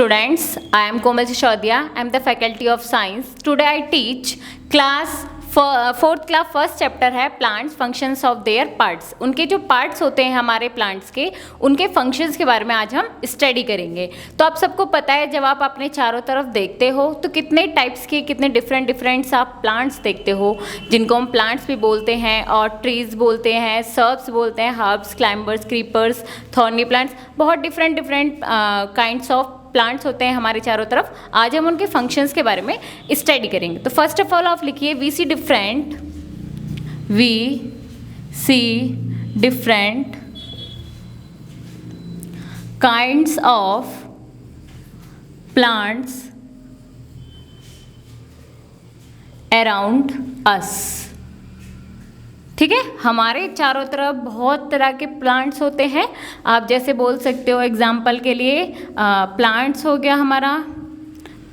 students, I am Komal Sishodia. I am the faculty of science. Today I teach class fourth class first chapter है plants functions of their parts. उनके जो parts होते हैं हमारे plants के, उनके functions के बारे में आज हम स्टडी करेंगे। तो आप सबको पता है जब आप अपने चारों तरफ देखते हो तो कितने टाइप्स के, कितने डिफरेंट आप प्लांट्स देखते हो, जिनको हम प्लांट्स भी बोलते हैं और ट्रीज बोलते हैं, सर्ब्स बोलते हैं, herbs, climbers, creepers, thorny plants, बहुत डिफरेंट काइंड्स ऑफ प्लांट्स होते हैं हमारे चारों तरफ। आज हम उनके फंक्शंस के बारे में स्टडी करेंगे। तो फर्स्ट ऑफ ऑल आप लिखिए we see different kinds of plants around us. ठीक है, हमारे चारों तरफ बहुत तरह के प्लांट्स होते हैं। आप जैसे बोल सकते हो एग्जाम्पल के लिए प्लांट्स हो गया हमारा,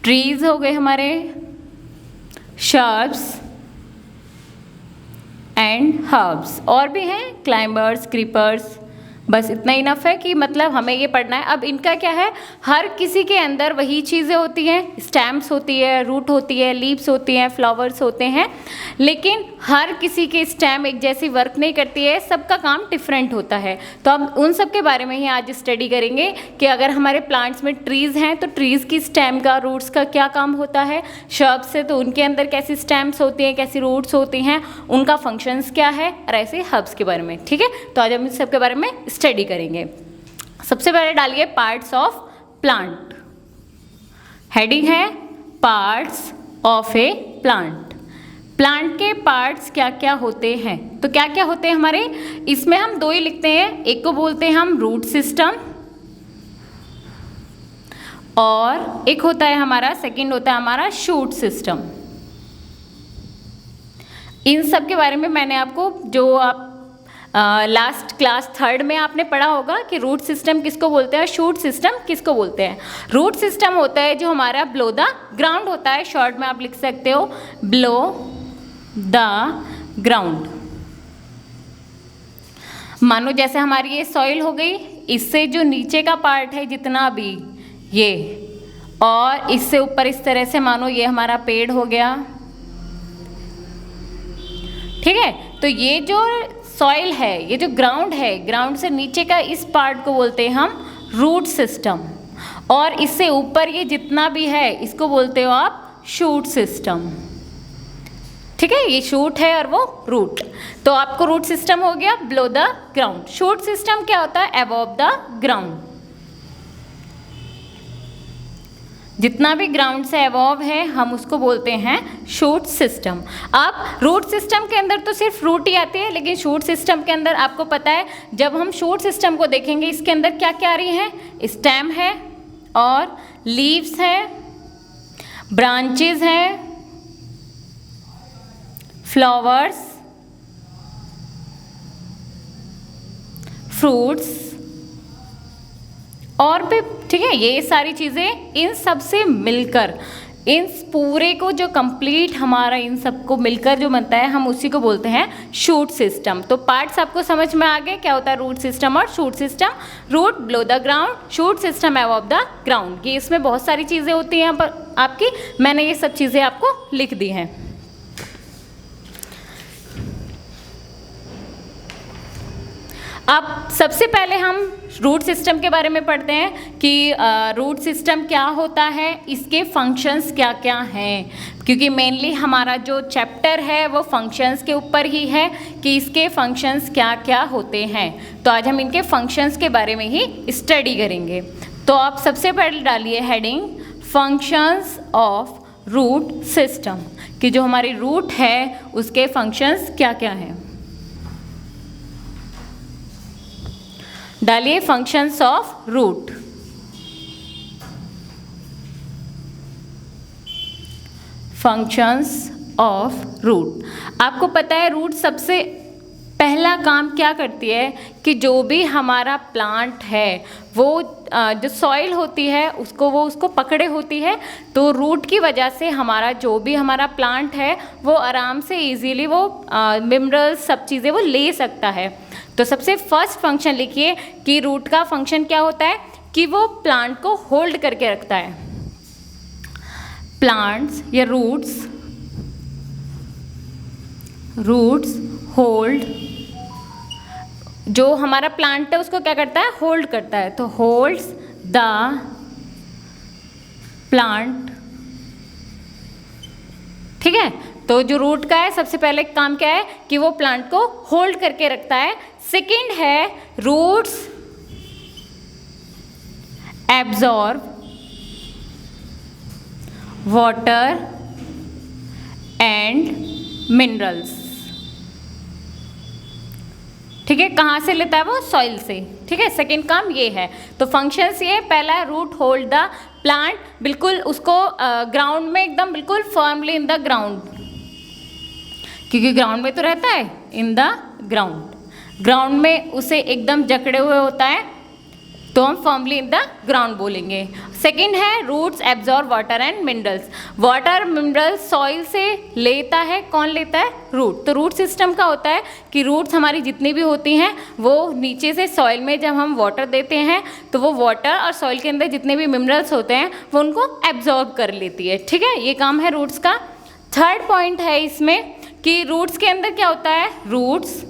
ट्रीज हो गए हमारे, शर्ब्स एंड हर्ब्स, और भी हैं क्लाइंबर्स, क्रीपर्स। बस इतना इनफ है कि मतलब हमें ये पढ़ना है। अब इनका क्या है, हर किसी के अंदर वही चीज़ें होती हैं, स्टेम्स होती है, रूट होती है, लीव्स होती हैं, फ्लावर्स होते हैं, लेकिन हर किसी के स्टेम एक जैसी वर्क नहीं करती है, सबका काम डिफरेंट होता है। तो हम उन सब के बारे में ही आज स्टडी करेंगे कि अगर हमारे प्लांट्स में ट्रीज़ हैं तो ट्रीज़ की स्टेम का, रूट्स का क्या काम होता है, शर्ब्स से तो उनके अंदर कैसी स्टेम्स होती हैं, कैसी रूट्स होती हैं, उनका फंक्शंस क्या है, और ऐसे हर्ब्स के बारे में। ठीक है, तो आज हम इस सब के बारे में स्टडी करेंगे। सबसे पहले डालिए पार्ट्स ऑफ प्लांट। हेडिंग है parts of A plant. Plant के पार्ट्स क्या क्या होते हैं, तो क्या क्या होते हैं हमारे, इसमें हम दो ही लिखते हैं। एक को बोलते हैं हम रूट सिस्टम और एक होता है हमारा, सेकंड होता है हमारा शूट सिस्टम। इन सब के बारे में मैंने आपको, जो आप लास्ट क्लास थर्ड में आपने पढ़ा होगा कि रूट सिस्टम किसको बोलते हैं, शूट सिस्टम किसको बोलते हैं। रूट सिस्टम होता है जो हमारा बिलो द ग्राउंड होता है, शॉर्ट में आप लिख सकते हो बिलो द ग्राउंड। मानो जैसे हमारी ये सॉइल हो गई, इससे जो नीचे का पार्ट है जितना भी ये, और इससे ऊपर इस तरह से मानो ये हमारा पेड़ हो गया। ठीक है, तो ये जो सॉइल है, ये जो ग्राउंड है, ग्राउंड से नीचे का इस पार्ट को बोलते हैं हम रूट सिस्टम, और इससे ऊपर ये जितना भी है इसको बोलते हो आप शूट सिस्टम। ठीक है, ये शूट है और वो रूट। तो आपको रूट सिस्टम हो गया below the ground. Shoot system क्या होता है, अबव द ग्राउंड। जितना भी ग्राउंड से अबव है हम उसको बोलते हैं शूट सिस्टम। आप रूट सिस्टम के अंदर तो सिर्फ रूट ही आती है, लेकिन शूट सिस्टम के अंदर आपको पता है जब हम शूट सिस्टम को देखेंगे इसके अंदर क्या क्या आ रही है, स्टेम है और लीव्स है, ब्रांचेस है, फ्लावर्स, फ्रूट्स और भी। ठीक है, ये सारी चीज़ें इन सब से मिलकर, इन पूरे को जो कंप्लीट हमारा इन सबको मिलकर जो बनता है, हम उसी को बोलते हैं शूट सिस्टम। तो पार्ट्स आपको समझ में आ गए क्या होता है रूट सिस्टम और shoot system. Root below the ground, shoot system above the ground. ये इसमें बहुत सारी चीज़ें होती हैं यहाँ पर आपकी, मैंने ये सब चीज़ें आपको लिख दी हैं। अब सबसे पहले हम रूट सिस्टम के बारे में पढ़ते हैं कि रूट सिस्टम क्या होता है, इसके फंक्शंस क्या क्या हैं, क्योंकि मेनली हमारा जो चैप्टर है वो फंक्शंस के ऊपर ही है कि इसके फंक्शंस क्या क्या होते हैं। तो आज हम इनके फंक्शंस के बारे में ही स्टडी करेंगे। तो आप सबसे पहले डालिए heading functions of root system, कि जो हमारी रूट है उसके फंक्शंस क्या क्या हैं। डालिए functions of root. Functions of root, आपको पता है रूट सबसे पहला काम क्या करती है कि जो भी हमारा प्लांट है वो जो सॉइल होती है उसको पकड़े होती है। तो रूट की वजह से हमारा जो भी हमारा प्लांट है वो आराम से इजीली वो मिनरल्स सब चीज़ें वो ले सकता है। तो सबसे फर्स्ट फंक्शन लिखिए कि रूट का फंक्शन क्या होता है कि वो प्लांट को होल्ड करके रखता है। प्लांट्स या रूट्स होल्ड, जो हमारा प्लांट है उसको क्या करता है, होल्ड करता है। तो होल्ड्स द प्लांट, ठीक है। तो जो रूट का है सबसे पहले काम क्या है कि वो प्लांट को होल्ड करके रखता है। सेकंड है roots absorb water and minerals, ठीक है। कहाँ से लेता है वो, सॉइल से, ठीक है। सेकंड काम ये है। तो फंक्शंस ये, पहला है रूट होल्ड द प्लांट, बिल्कुल उसको ग्राउंड में एकदम बिल्कुल फर्मली इन द ग्राउंड, क्योंकि ग्राउंड में तो रहता है, इन द ग्राउंड में उसे एकदम जकड़े हुए होता है, तो हम फर्मली इन द ग्राउंड बोलेंगे। सेकंड है roots absorb water and minerals, water minerals soil से लेता है, कौन लेता है, रूट। तो रूट सिस्टम का होता है कि रूट्स हमारी जितनी भी होती हैं वो नीचे से सॉइल में जब हम वाटर देते हैं तो वो वाटर और सॉइल के अंदर जितने भी मिनरल्स होते हैं वो उनको एब्जॉर्ब कर लेती है, ठीक है। ये काम है रूट्स का। थर्ड पॉइंट है इसमें कि रूट्स के अंदर क्या होता है, रूट्स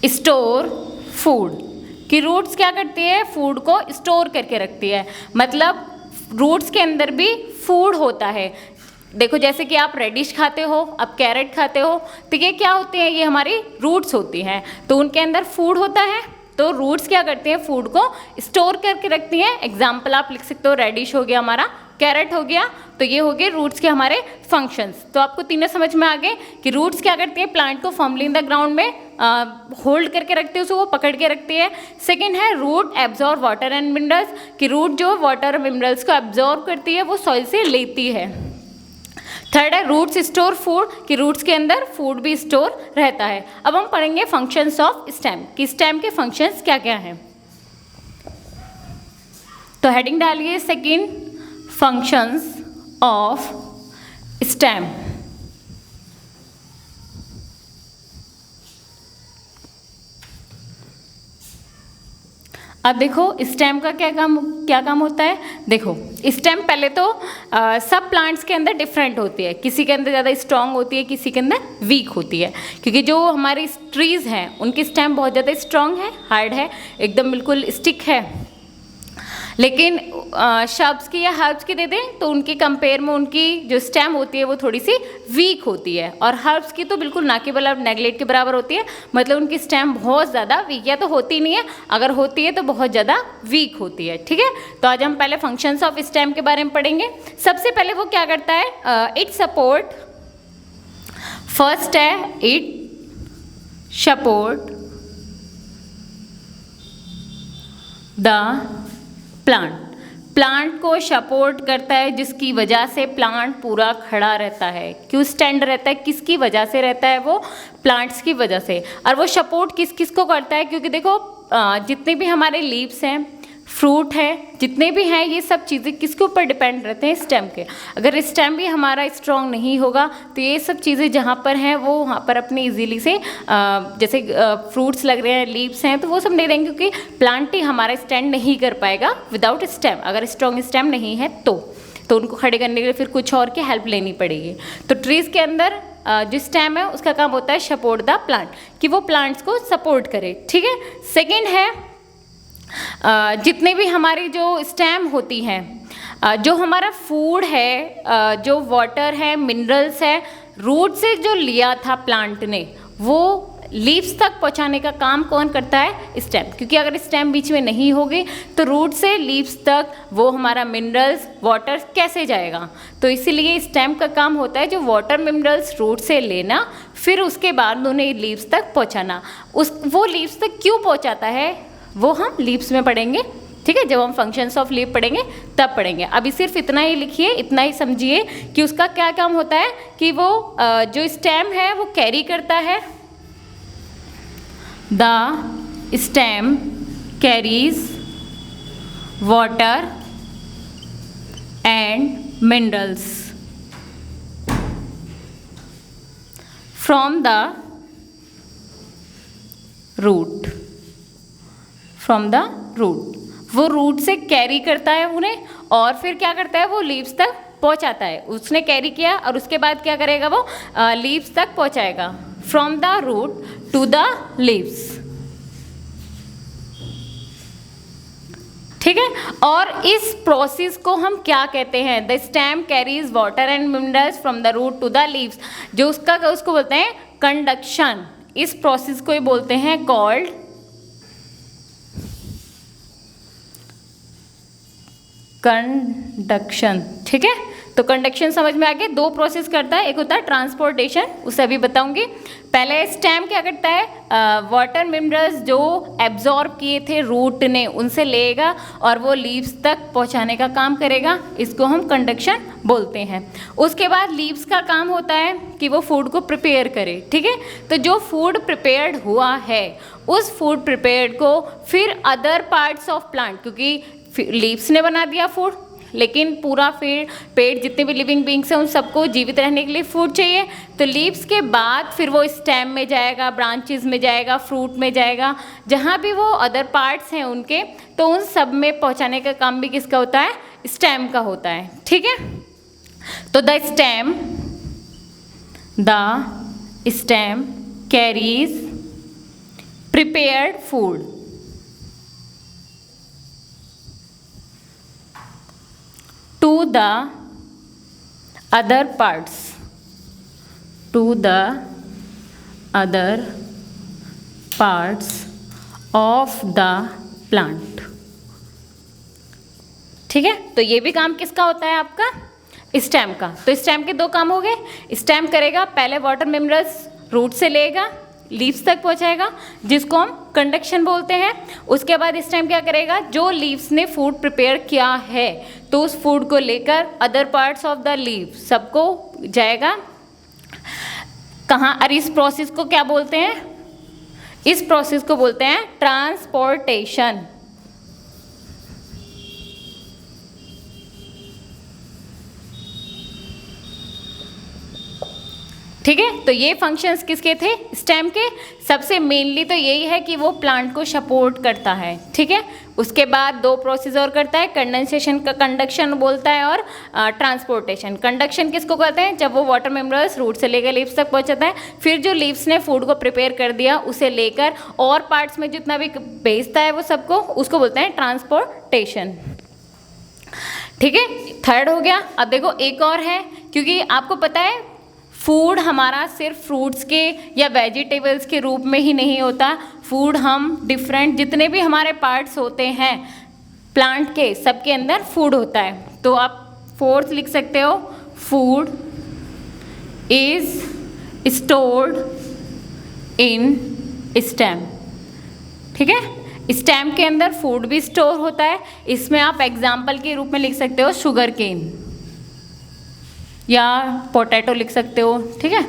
स्टोर फूड, कि रूट्स क्या करती है, फूड को स्टोर करके रखती है। मतलब रूट्स के अंदर भी फूड होता है। देखो जैसे कि आप रेडिश खाते हो, आप कैरेट खाते हो, तो ये क्या होते हैं, ये हमारी रूट्स होती हैं, तो उनके अंदर फूड होता है। तो रूट्स क्या करती हैं, फूड को स्टोर करके रखती हैं। एग्जाम्पल आप लिख सकते हो, रेडिश हो गया हमारा, कैरेट हो गया, तो ये हो गए रूट्स के हमारे फंक्शंस। तो आपको तीनों समझ में आ गए कि रूट्स क्या करती है, प्लांट को फर्मली इन द ग्राउंड में होल्ड करके रखती है, उसको वो पकड़ के रखती है। सेकंड है root absorb water and minerals, कि रूट जो वाटर और मिनरल्स को एब्जॉर्ब करती है वो सॉइल से लेती है। थर्ड है रूट्स स्टोर फूड, कि रूट्स के अंदर फूड भी स्टोर रहता है। अब हम पढ़ेंगे फंक्शंस ऑफ स्टेम, कि स्टेम के फंक्शंस क्या क्या हैं। तो हेडिंग डालिए सेकंड, फंक्शंस ऑफ स्टेम। अब देखो स्टेम का क्या काम होता है। देखो स्टेम पहले तो सब प्लांट्स के अंदर डिफरेंट होती है, किसी के अंदर ज़्यादा स्ट्रांग होती है, किसी के अंदर वीक होती है। क्योंकि जो हमारी ट्रीज़ हैं उनकी स्टेम बहुत ज़्यादा स्ट्रांग है, हार्ड है, एकदम बिल्कुल स्टिक है। लेकिन शब्स की या हर्ब्स की दे दें तो उनके कंपेयर में उनकी जो स्टेम होती है वो थोड़ी सी वीक होती है, और हर्ब्स की तो बिल्कुल ना के बराबर, नेगलेट के बराबर होती है। मतलब उनकी स्टेम बहुत ज़्यादा वीक या तो होती नहीं है, अगर होती है तो बहुत ज़्यादा वीक होती है, ठीक है। तो आज हम पहले फंक्शंस ऑफ स्टेम के बारे में पढ़ेंगे। सबसे पहले वो क्या करता है, इट सपोर्ट, फर्स्ट है इट सपोर्ट द प्लांट को सपोर्ट करता है, जिसकी वजह से प्लांट पूरा खड़ा रहता है। क्यों स्टैंड रहता है, किसकी वजह से रहता है, वो प्लांट्स की वजह से। और वो सपोर्ट किस किस को करता है, क्योंकि देखो जितने भी हमारे लीव्स हैं, फ्रूट है, जितने भी हैं, ये सब चीज़ें किसके ऊपर डिपेंड रहते हैं, स्टेम के। अगर स्टेम भी हमारा स्ट्रॉन्ग नहीं होगा तो ये सब चीज़ें जहाँ पर हैं वो वहाँ पर अपनी इजीली से जैसे फ्रूट्स लग रहे हैं, लीव्स हैं, तो वो सब नहीं देंगे, क्योंकि प्लांट ही हमारा स्टैंड नहीं कर पाएगा विदाउट स्टेम। अगर स्ट्रॉन्ग स्टेम नहीं है तो उनको खड़े करने के लिए फिर कुछ और की हेल्प लेनी पड़ेगी। तो ट्रीज़ के अंदर जो स्टेम है उसका काम होता है सपोर्ट द प्लांट, कि वो प्लांट्स को सपोर्ट करे, ठीक है। सेकेंड है जितने भी हमारी जो स्टेम होती हैं, जो हमारा फूड है, जो वाटर है, मिनरल्स है, रूट से जो लिया था प्लांट ने, वो लीव्स तक पहुंचाने का काम कौन करता है, स्टेम। क्योंकि अगर स्टेम बीच में नहीं होगी तो रूट से लीव्स तक वो हमारा मिनरल्स, वाटर कैसे जाएगा। तो इसीलिए स्टेम का काम होता है जो वाटर मिनरल्स रूट से लेना, फिर उसके बाद उन्हें लीव्स तक पहुँचाना। वो लीव्स तक क्यों पहुँचाता है वो हम लीव्स में पढ़ेंगे, ठीक है। जब हम फंक्शंस ऑफ लीव पढ़ेंगे तब पढ़ेंगे। अभी सिर्फ इतना ही लिखिए, इतना ही समझिए कि उसका क्या काम होता है, कि वो जो स्टेम है वो कैरी करता है, the stem carries water and minerals from the root, वो रूट से कैरी करता है उन्हें और फिर क्या करता है, वो लीव्स तक पहुंचाता है। उसने कैरी किया और उसके बाद क्या करेगा, वो लीव्स तक पहुंचाएगा, from the root to the leaves. ठीक है, और इस प्रोसेस को हम क्या कहते हैं, the stem carries water and minerals from the root to the leaves, जो उसको बोलते हैं कंडक्शन। इस प्रोसेस को ही बोलते हैं कॉल्ड कंडक्शन। ठीक है, तो कंडक्शन समझ में आ गया। दो प्रोसेस करता है, एक होता है ट्रांसपोर्टेशन, उसे अभी बताऊंगी। पहले स्टेम क्या करता है, वाटर मिनरल्स जो एब्जॉर्ब किए थे रूट ने उनसे लेगा और वो लीव्स तक पहुंचाने का काम करेगा, इसको हम कंडक्शन बोलते हैं। उसके बाद लीव्स का काम होता है कि वो फूड को प्रिपेयर करे। ठीक है, तो जो फूड प्रिपेयर्ड हुआ है उस फूड प्रिपेयर्ड को फिर अदर पार्ट्स ऑफ प्लांट, क्योंकि लीव्स ने बना दिया फूड, लेकिन पूरा फिर पेड़ जितने भी लिविंग बींग्स हैं उन सबको जीवित रहने के लिए फूड चाहिए, तो लीव्स के बाद फिर वो स्टेम में जाएगा, ब्रांचेस में जाएगा, फ्रूट में जाएगा, जहाँ भी वो अदर पार्ट्स हैं उनके, तो उन सब में पहुँचाने का काम भी किसका होता है, स्टेम का होता है। ठीक है, तो the stem carries prepared food to the other parts of the plant। ठीक है, तो ये भी काम किसका होता है, आपका स्टेम का। तो स्टेम के दो काम हो गए, स्टेम करेगा पहले वाटर मिनरल्स रूट से लेगा, लीव्स तक पहुंचाएगा, जिसको हम कंडक्शन बोलते हैं। उसके बाद स्टेम क्या करेगा, जो लीव्स ने फूड प्रिपेयर किया है तो उस फूड को लेकर other parts of the leave सबको जाएगा कहाँ, और इस प्रोसेस को क्या बोलते हैं, इस प्रोसेस को बोलते हैं ट्रांसपोर्टेशन। ठीक है, तो ये फंक्शंस किसके थे, स्टेम के। सबसे मेनली तो यही है कि वो प्लांट को सपोर्ट करता है। ठीक है, उसके बाद दो प्रोसेस और करता है, कंडेंसेशन का कंडक्शन बोलता है और ट्रांसपोर्टेशन। कंडक्शन किसको कहते हैं, जब वो वाटर मिनरल्स रूट से लेकर लीव्स तक पहुंचाता है, फिर जो लीव्स ने फूड को प्रिपेयर कर दिया उसे लेकर और पार्ट्स में जितना भी भेजता है वो सबको, उसको बोलते हैं ट्रांसपोर्टेशन। ठीक है, थर्ड हो गया। अब देखो एक और है, क्योंकि आपको पता है फूड हमारा सिर्फ फ्रूट्स के या वेजिटेबल्स के रूप में ही नहीं होता, फूड हम डिफरेंट जितने भी हमारे पार्ट्स होते हैं प्लांट के, सबके अंदर फूड होता है। तो आप फोर्थ लिख सकते हो, food is stored in stem. ठीक है, स्टेम के अंदर फूड भी स्टोर होता है। इसमें आप एग्जाम्पल के रूप में लिख सकते हो शुगर केन या पोटैटो लिख सकते हो। ठीक है,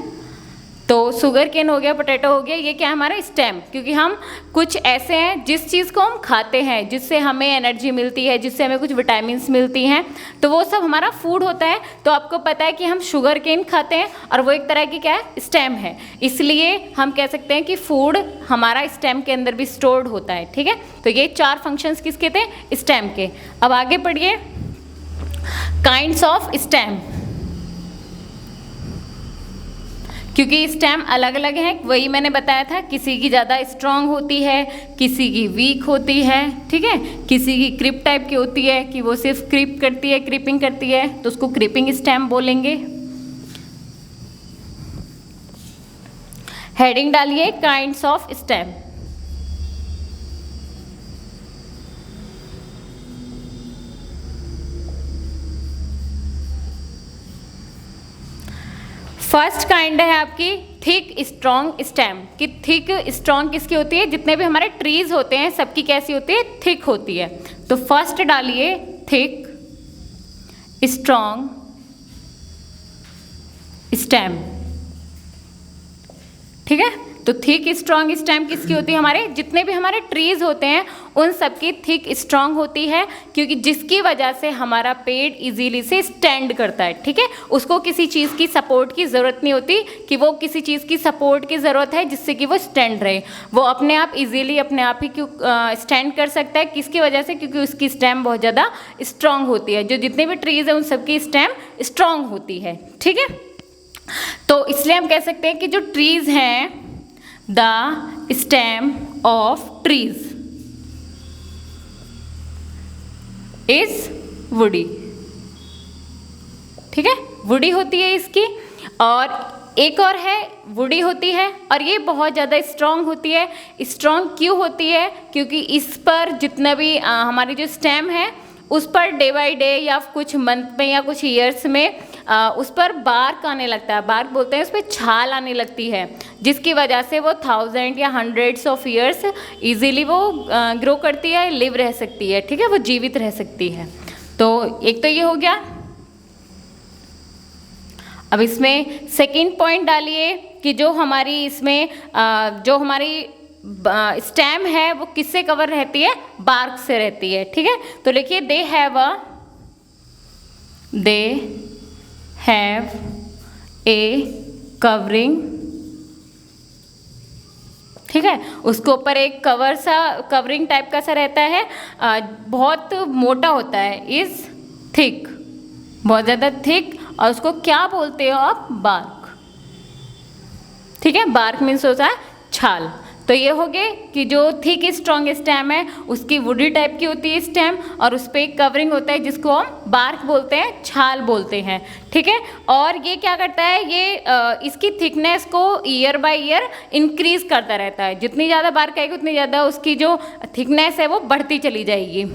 तो शुगर केन हो गया, पोटैटो हो गया, ये क्या है हमारा स्टेम। क्योंकि हम कुछ ऐसे हैं जिस चीज़ को हम खाते हैं जिससे हमें एनर्जी मिलती है, जिससे हमें कुछ विटामिन्स मिलती हैं, तो वो सब हमारा फूड होता है। तो आपको पता है कि हम शुगर केन खाते हैं और वो एक तरह की क्या है, स्टेम है। इसलिए हम कह सकते हैं कि फूड हमारा स्टेम के अंदर भी स्टोर्ड होता है। ठीक है, तो ये चार फंक्शंस किसके थे, स्टेम के। अब आगे पढ़िए, काइंड्स ऑफ स्टेम। क्योंकि स्टेम अलग अलग हैं, वही मैंने बताया था, किसी की ज़्यादा स्ट्रांग होती है, किसी की वीक होती है। ठीक है, किसी की क्रिप टाइप की होती है कि वो सिर्फ क्रिप करती है, क्रिपिंग करती है, तो उसको क्रिपिंग स्टेम बोलेंगे। हेडिंग डालिए, kinds of stem. First kind है आपकी थिक स्ट्रॉन्ग स्टेम। कि थिक स्ट्रॉन्ग किसकी होती है, जितने भी हमारे ट्रीज होते हैं सबकी कैसी होती है, थिक होती है। तो फर्स्ट डालिए थिक स्ट्रॉन्ग स्टेम। ठीक है, तो थिक स्ट्रॉन्ग स्टेम किसकी होती है, हमारे जितने भी हमारे ट्रीज होते हैं उन सबकी थिक स्ट्रॉन्ग होती है, क्योंकि जिसकी वजह से हमारा पेड़ इजीली से स्टैंड करता है, ठीक है। उसको किसी चीज़ की सपोर्ट की ज़रूरत नहीं होती कि वो किसी चीज़ की सपोर्ट की ज़रूरत है जिससे कि वो स्टैंड रहे, वो अपने आप इजीली अपने आप ही क्यों स्टैंड कर सकता है, किसकी वजह से, क्योंकि उसकी स्टेम बहुत ज़्यादा स्ट्रॉन्ग होती है। जो जितने भी ट्रीज हैं उन सबकी स्टेम स्ट्रॉन्ग होती है, ठीक है। तो इसलिए हम कह सकते हैं कि जो ट्रीज हैं, the stem of trees is woody, ठीक है, वुडी होती है इसकी। और एक और है वुडी होती है, और ये बहुत ज़्यादा स्ट्रॉन्ग होती है। स्ट्रॉन्ग क्यों होती है, क्योंकि इस पर जितना भी हमारी जो स्टेम है उस पर डे बाय डे या कुछ मंथ में या कुछ ईयर्स में उस पर बार्क आने लगता है, बार्क बोलते हैं, उस पर छाल आने लगती है, जिसकी वजह से वो 1000 या 100s ऑफ ईयर्स इजीली वो ग्रो करती है, लिव रह सकती है, ठीक है, वो जीवित रह सकती है। तो एक तो ये हो गया। अब इसमें सेकंड पॉइंट डालिए कि जो हमारी इसमें जो हमारी स्टेम है वो किससे कवर रहती है, बार्क से रहती है, ठीक है। तो लिखिए दे हैव ए कवरिंग, ठीक है, उसके ऊपर एक कवरिंग टाइप का सा रहता है, बहुत मोटा होता है, इज थिक, बहुत ज़्यादा थिक, और उसको क्या बोलते हो आप, बार्क, ठीक है। बार्क मीन्स होता है छाल। तो ये हो गए कि जो थिक स्ट्रॉन्ग स्टेम है उसकी वुडी टाइप की होती है स्टेम, और उस पर एक कवरिंग होता है जिसको हम बार्क बोलते हैं, छाल बोलते हैं, ठीक है। और ये क्या करता है, ये इसकी थिकनेस को ईयर बाय ईयर इंक्रीज करता रहता है, जितनी ज़्यादा बार्क आएगी उतनी ज़्यादा उसकी जो थिकनेस है वो बढ़ती चली जाएगी।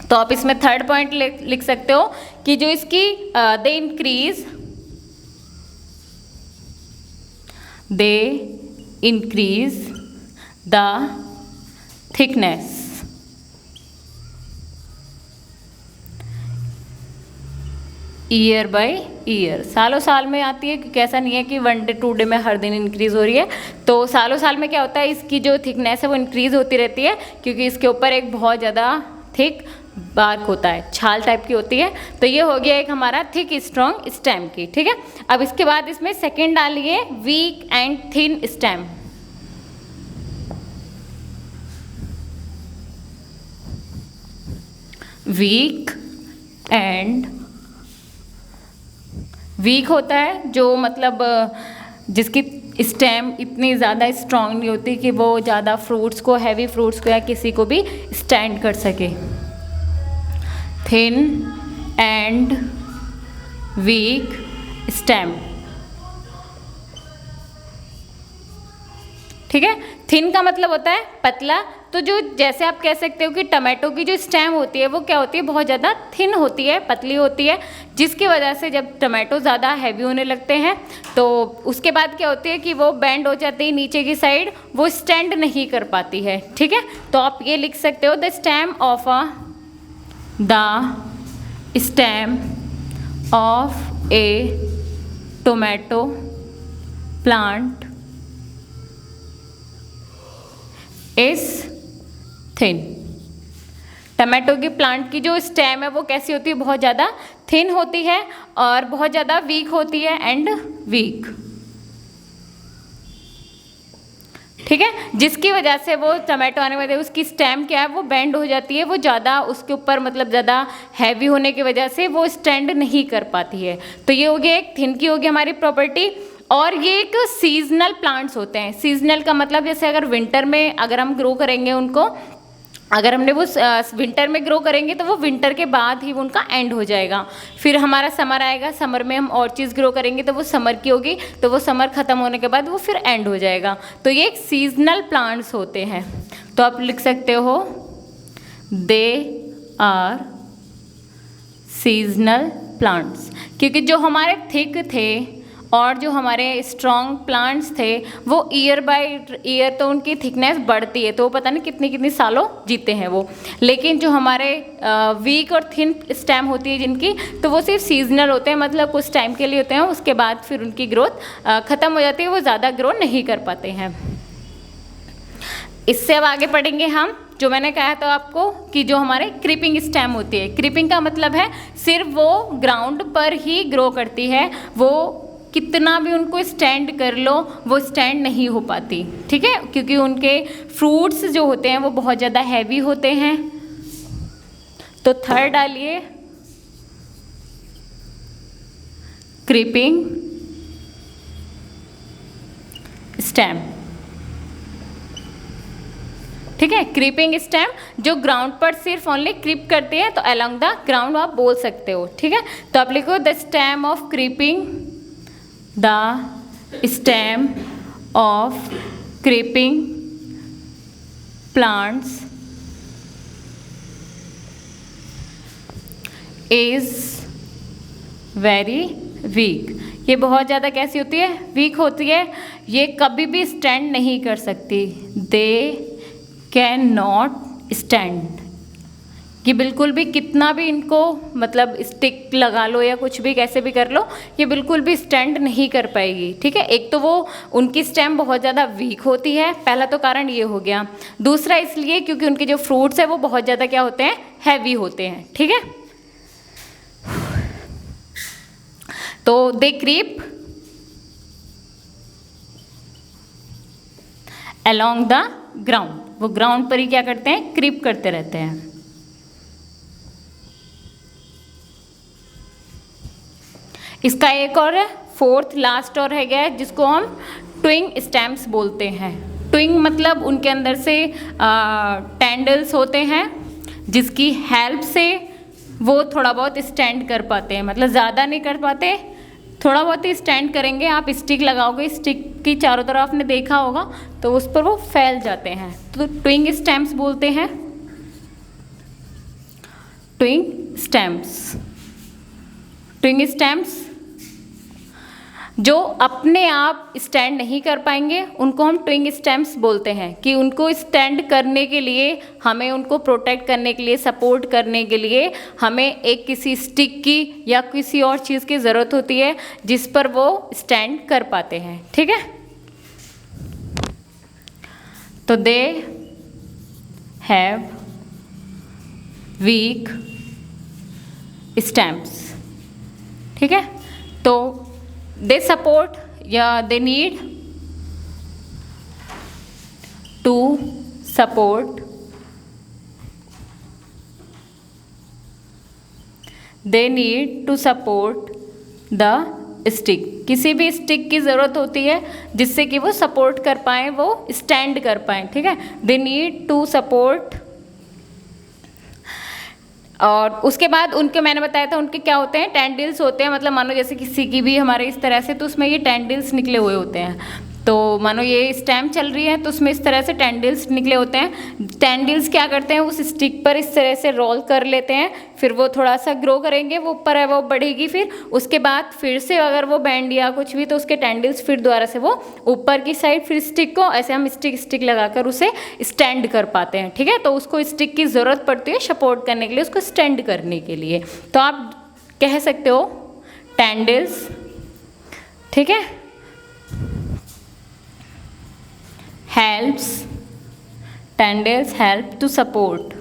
तो आप इसमें थर्ड पॉइंट लिख सकते हो कि जो इसकी they increase the thickness year by year, सालों साल में आती है, क्योंकि ऐसा नहीं है कि 1 डे 2 डे में हर दिन इंक्रीज हो रही है। तो सालों साल में क्या होता है, इसकी जो थिकनेस है वो इंक्रीज होती रहती है, क्योंकि इसके ऊपर एक बहुत ज़्यादा थिक बार्क होता है, छाल टाइप की होती है। तो ये हो गया एक हमारा थिक स्ट्रॉन्ग स्टेम की, ठीक है। अब इसके बाद इसमें सेकेंड डालिए weak and thin stem. Weak होता है जो मतलब जिसकी स्टेम इतनी ज़्यादा स्ट्रॉन्ग नहीं होती कि वो ज़्यादा फ्रूट्स को, हैवी फ्रूट्स को या किसी को भी स्टैंड कर सके। थिन एंड वीक स्टेम, ठीक है। थिन का मतलब होता है पतला, तो जो जैसे आप कह सकते हो कि टमाटो की जो स्टेम होती है वो क्या होती है, बहुत ज़्यादा थिन होती है, पतली होती है, जिसकी वजह से जब टमाटो ज़्यादा हैवी होने लगते हैं तो उसके बाद क्या होती है कि वो बेंड हो जाती है नीचे की साइड, वो स्टैंड नहीं कर पाती है, ठीक है। तो आप ये लिख सकते हो the stem of A tomato plant is thin. Tomato की प्लांट की जो स्टेम है वो कैसी होती है, बहुत ज़्यादा थिन होती है और बहुत ज़्यादा वीक होती है, एंड वीक, ठीक है, जिसकी वजह से वो टमाटो आने वाले उसकी स्टेम क्या है वो बेंड हो जाती है, वो ज़्यादा उसके ऊपर मतलब ज़्यादा हैवी होने की वजह से वो स्टैंड नहीं कर पाती है। तो ये हो गया एक थिन की होगी हमारी प्रॉपर्टी। और ये एक सीजनल प्लांट्स होते हैं। सीजनल का मतलब जैसे अगर विंटर में अगर हम ग्रो करेंगे उनको, अगर हमने वो विंटर में ग्रो करेंगे तो वो विंटर के बाद ही वो उनका एंड हो जाएगा, फिर हमारा समर आएगा, समर में हम और चीज़ ग्रो करेंगे तो वो समर की होगी, तो वो समर ख़त्म होने के बाद वो फिर एंड हो जाएगा। तो ये एक सीजनल प्लांट्स होते हैं। तो आप लिख सकते हो दे आर सीजनल प्लांट्स, क्योंकि जो हमारे थिक थे और जो हमारे स्ट्रॉन्ग प्लांट्स थे वो ईयर बाय ईयर तो उनकी थिकनेस बढ़ती है, तो पता नहीं कितनी कितनी सालों जीते हैं वो। लेकिन जो हमारे वीक और थिन स्टेम होती है जिनकी, तो वो सिर्फ सीजनल होते हैं, मतलब कुछ टाइम के लिए होते हैं, उसके बाद फिर उनकी ग्रोथ ख़त्म हो जाती है, वो ज़्यादा ग्रो नहीं कर पाते हैं। इससे अब आगे पढ़ेंगे हम, जो मैंने कहा था आपको कि जो हमारे क्रीपिंग स्टेम होती है, क्रीपिंग का मतलब है सिर्फ वो ग्राउंड पर ही ग्रो करती है, वो कितना भी उनको स्टैंड कर लो वो स्टैंड नहीं हो पाती, ठीक है, क्योंकि उनके फ्रूट्स जो होते हैं वो बहुत ज़्यादा हैवी होते हैं। तो थर्ड डालिए क्रीपिंग स्टेम, ठीक है। क्रीपिंग स्टेम जो ग्राउंड पर सिर्फ ओनली क्रीप करते हैं, तो अलोंग द ग्राउंड आप बोल सकते हो, ठीक है। तो आप लिखो the stem of creeping, the stem of creeping plants is very weak. ये बहुत ज़्यादा कैसी होती है, वीक होती है, ये कभी भी स्टैंड नहीं कर सकती, दे कैन नॉट स्टैंड। ये बिल्कुल भी कितना भी इनको मतलब स्टिक लगा लो या कुछ भी कैसे भी कर लो, ये बिल्कुल भी स्टैंड नहीं कर पाएगी, ठीक है। एक तो वो उनकी स्टेम बहुत ज़्यादा वीक होती है, पहला तो कारण ये हो गया। दूसरा इसलिए क्योंकि उनके जो फ्रूट्स है वो बहुत ज़्यादा क्या होते हैं, हैवी होते हैं, ठीक है। तो दे क्रीप अलोंग द ग्राउंड, वो ग्राउंड पर ही क्या करते हैं, क्रीप करते रहते हैं। इसका एक और है, फोर्थ लास्ट और है गया, जिसको हम ट्विंग स्टेम्स बोलते हैं। ट्विंग मतलब उनके अंदर से टेंडल्स होते हैं, जिसकी हेल्प से वो थोड़ा बहुत स्टैंड कर पाते हैं, मतलब ज़्यादा नहीं कर पाते, थोड़ा बहुत ही स्टैंड करेंगे। आप स्टिक लगाओगे, स्टिक की चारों तरफ आपने देखा होगा, तो उस पर वो फैल जाते हैं, तो ट्विंग स्टेम्स बोलते हैं, ट्विंग स्टेम्स। ट्विंग स्टेम्स जो अपने आप स्टैंड नहीं कर पाएंगे उनको हम ट्विंग स्टेम्स बोलते हैं, कि उनको स्टैंड करने के लिए, हमें उनको प्रोटेक्ट करने के लिए, सपोर्ट करने के लिए हमें एक किसी स्टिक की या किसी और चीज़ की ज़रूरत होती है जिस पर वो स्टैंड कर पाते हैं, ठीक है। तो दे हैव वीक स्टेम्स, ठीक है। तो they support या they need to support, they need to support the stick। किसी भी स्टिक की ज़रूरत होती है जिससे कि वो सपोर्ट कर पाएँ, वो स्टैंड कर पाएँ, ठीक है। they need to support। और उसके बाद उनके मैंने बताया था उनके क्या होते हैं, टेंडिल्स होते हैं, मतलब मानो जैसे किसी की भी हमारे इस तरह से, तो उसमें ये टेंडिल्स निकले हुए होते हैं। तो मानो ये स्टेम चल रही है तो उसमें इस तरह से टेंडिल्स निकले होते हैं। टेंडिल्स क्या करते हैं, उस स्टिक पर इस तरह से रोल कर लेते हैं, फिर वो थोड़ा सा ग्रो करेंगे, वो ऊपर है वो बढ़ेगी, फिर उसके बाद फिर से अगर वो बैंड या कुछ भी, तो उसके टेंडिल्स फिर दोबारा से वो ऊपर की साइड, फिर स्टिक को ऐसे हम स्टिक लगाकर उसे स्टैंड कर पाते हैं, ठीक है। तो उसको स्टिक की ज़रूरत पड़ती है सपोर्ट करने के लिए, उसको स्टैंड करने के लिए। तो आप कह सकते हो टेंडिल्स, ठीक है, helps, tendrils help to support,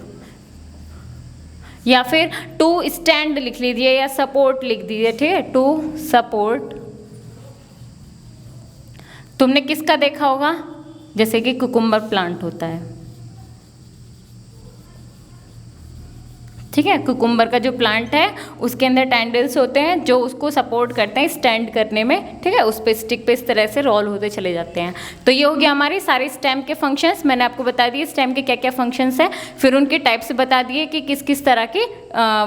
या फिर टू स्टैंड लिख लीजिए या सपोर्ट लिख दीजिए, ठीक है, टू सपोर्ट। तुमने किसका देखा होगा, जैसे कि कुकुम्बर प्लांट होता है, ठीक है। कुकुम्बर का जो प्लांट है उसके अंदर टेंडल्स होते हैं जो उसको सपोर्ट करते हैं स्टैंड करने में, ठीक है। उस पे स्टिक पे इस तरह से रोल होते चले जाते हैं। तो ये हो गया हमारे सारे स्टेम के फंक्शंस। मैंने आपको बता दिए स्टेम के क्या क्या फंक्शंस हैं, फिर उनके टाइप्स बता दिए कि किस किस तरह की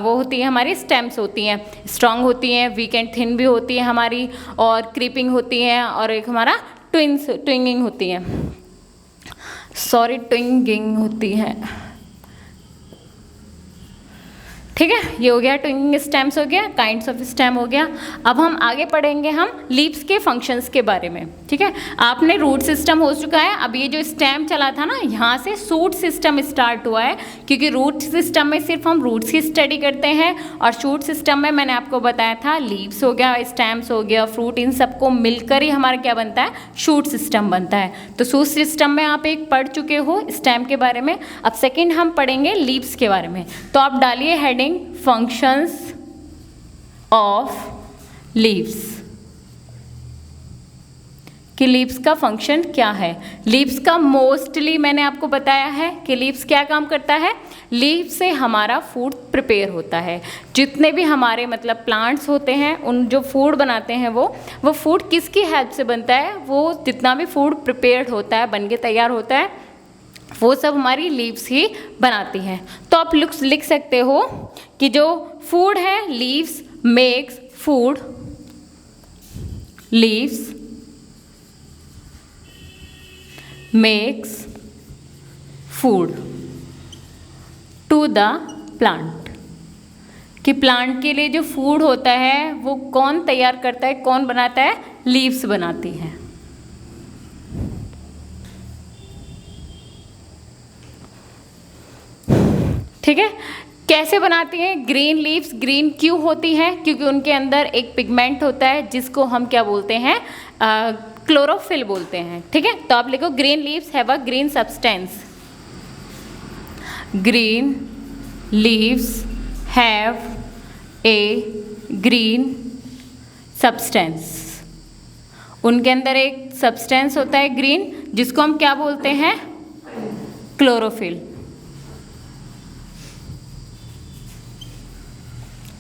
वो होती है, हमारी स्टेम्स होती हैं, स्ट्रॉन्ग होती हैं, वीक एंड थिन भी होती है हमारी, और क्रीपिंग होती हैं, और एक हमारा ट्विंगिंग होती है, ट्विंगिंग होती है। ठीक है, ये हो गया ट्विंकिंग स्टेम्स हो गया, काइंड्स ऑफ स्टेम हो गया। अब हम आगे पढ़ेंगे हम लीव्स के फंक्शंस के बारे में। ठीक है, आपने रूट सिस्टम हो चुका है, अब ये जो स्टेम चला था ना, यहाँ से शूट सिस्टम स्टार्ट हुआ है, क्योंकि रूट सिस्टम में सिर्फ हम रूट्स की स्टडी करते हैं, और शूट सिस्टम में मैंने आपको बताया था लीव्स हो गया, स्टेम्स हो गया, फ्रूट, इन सबको मिलकर ही हमारा क्या बनता है, शूट सिस्टम बनता है। तो शूट सिस्टम में आप एक पढ़ चुके हो स्टेम के बारे में। अब सेकेंड हम पढ़ेंगे लीव्स के बारे में। तो आप डालिए हेडिंग functions of leaves, कि लीव्स का फंक्शन क्या है। लीव्स का मोस्टली मैंने आपको बताया है कि लीव्स क्या काम करता है, लीव्स से हमारा फूड प्रिपेयर होता है। जितने भी हमारे मतलब प्लांट्स होते हैं, उन जो फूड बनाते हैं वो फूड किसकी हेल्प से बनता है, वो जितना भी फूड प्रिपेयर्ड होता है, बन के तैयार होता है, वो सब हमारी लीव्स ही बनाती हैं। तो आप लिख सकते हो कि जो फूड है, leaves makes food, leaves makes food to the plant, कि प्लांट के लिए जो फूड होता है वो कौन तैयार करता है, कौन बनाता है, लीव्स बनाती हैं। ठीक है, कैसे बनाती हैं ग्रीन लीव्स। ग्रीन क्यों होती हैं, क्योंकि उनके अंदर एक पिगमेंट होता है जिसको हम क्या बोलते हैं, क्लोरोफिल बोलते हैं। ठीक है, तो आप लिखो green leaves have a green substance, green leaves have a green substance. उनके अंदर एक सब्सटेंस होता है ग्रीन, जिसको हम क्या बोलते हैं, क्लोरोफिल।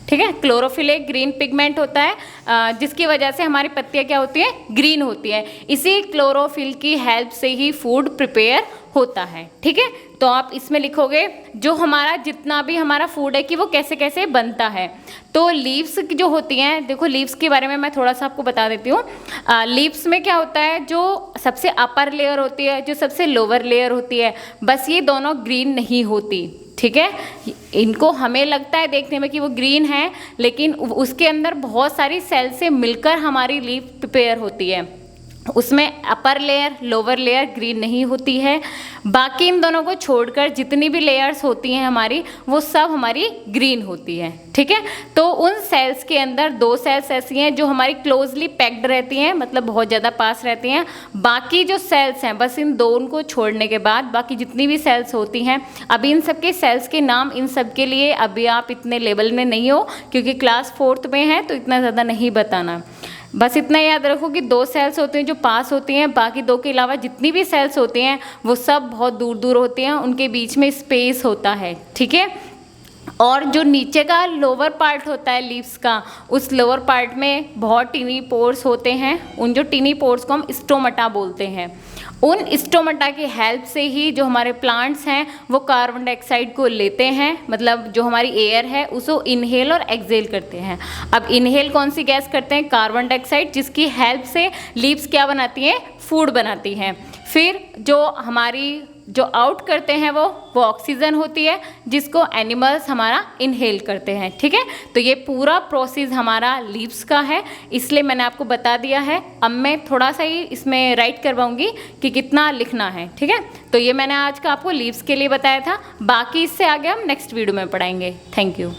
ठीक है, क्लोरोफिल एक ग्रीन पिगमेंट होता है जिसकी वजह से हमारी पत्तियां क्या होती हैं, ग्रीन होती है। इसी क्लोरोफिल की हेल्प से ही फूड प्रिपेयर होता है। ठीक है, तो आप इसमें लिखोगे जो हमारा जितना भी हमारा फूड है कि वो कैसे कैसे बनता है। तो लीव्स जो होती हैं, देखो लीव्स के बारे में मैं थोड़ा सा आपको बता देती हूँ। लीव्स में क्या होता है, जो सबसे अपर लेयर होती है, जो सबसे लोअर लेयर होती है, बस ये दोनों ग्रीन नहीं होती। ठीक है, इनको हमें लगता है देखने में कि वो ग्रीन है, लेकिन उसके अंदर बहुत सारी सेल से मिलकर हमारी लीफ प्रिपेयर होती है। उसमें upper layer lower layer green नहीं होती है। बाकी इन दोनों को छोड़कर जितनी भी लेयर्स होती हैं हमारी, वो सब हमारी ग्रीन होती है। ठीक है, तो उन सेल्स के अंदर दो सेल्स ऐसी हैं जो हमारी क्लोजली पैक्ड रहती हैं, मतलब बहुत ज़्यादा पास रहती हैं। बाकी जो सेल्स हैं, बस इन दोनों को छोड़ने के बाद बाकी जितनी भी सेल्स होती हैं, अभी इन सब के सेल्स के नाम इन सब के लिए अभी आप इतने लेवल में नहीं हो, क्योंकि क्लास 4th में है, तो इतना ज़्यादा नहीं बताना। बस इतना याद रखो कि दो सेल्स होती हैं जो पास होती हैं, बाकी दो के अलावा जितनी भी सेल्स होती हैं वो सब बहुत दूर दूर होती हैं, उनके बीच में स्पेस होता है। ठीक है, और जो नीचे का लोअर पार्ट होता है लीव्स का, उस लोअर पार्ट में बहुत टीनी पोर्स होते हैं। उन जो टीनी पोर्स को हम स्टोमेटा बोलते हैं। उन स्टोमेटा की हेल्प से ही जो हमारे प्लांट्स हैं वो कार्बन डाइऑक्साइड को लेते हैं, मतलब जो हमारी एयर है उसको इनहेल और एक्सहेल करते हैं। अब इनहेल कौन सी गैस करते हैं, कार्बन डाइऑक्साइड, जिसकी हेल्प से लीव्स क्या बनाती हैं, फूड बनाती हैं। फिर जो हमारी जो आउट करते हैं वो ऑक्सीजन होती है, जिसको एनिमल्स हमारा इनहेल करते हैं। ठीक है, तो ये पूरा प्रोसेस हमारा लीव्स का है, इसलिए मैंने आपको बता दिया है। अब मैं थोड़ा सा ही इसमें राइट करवाऊंगी कि कितना लिखना है। ठीक है, तो ये मैंने आज का आपको लीव्स के लिए बताया था, बाकी इससे आगे हम नेक्स्ट वीडियो में पढ़ाएंगे। Thank you.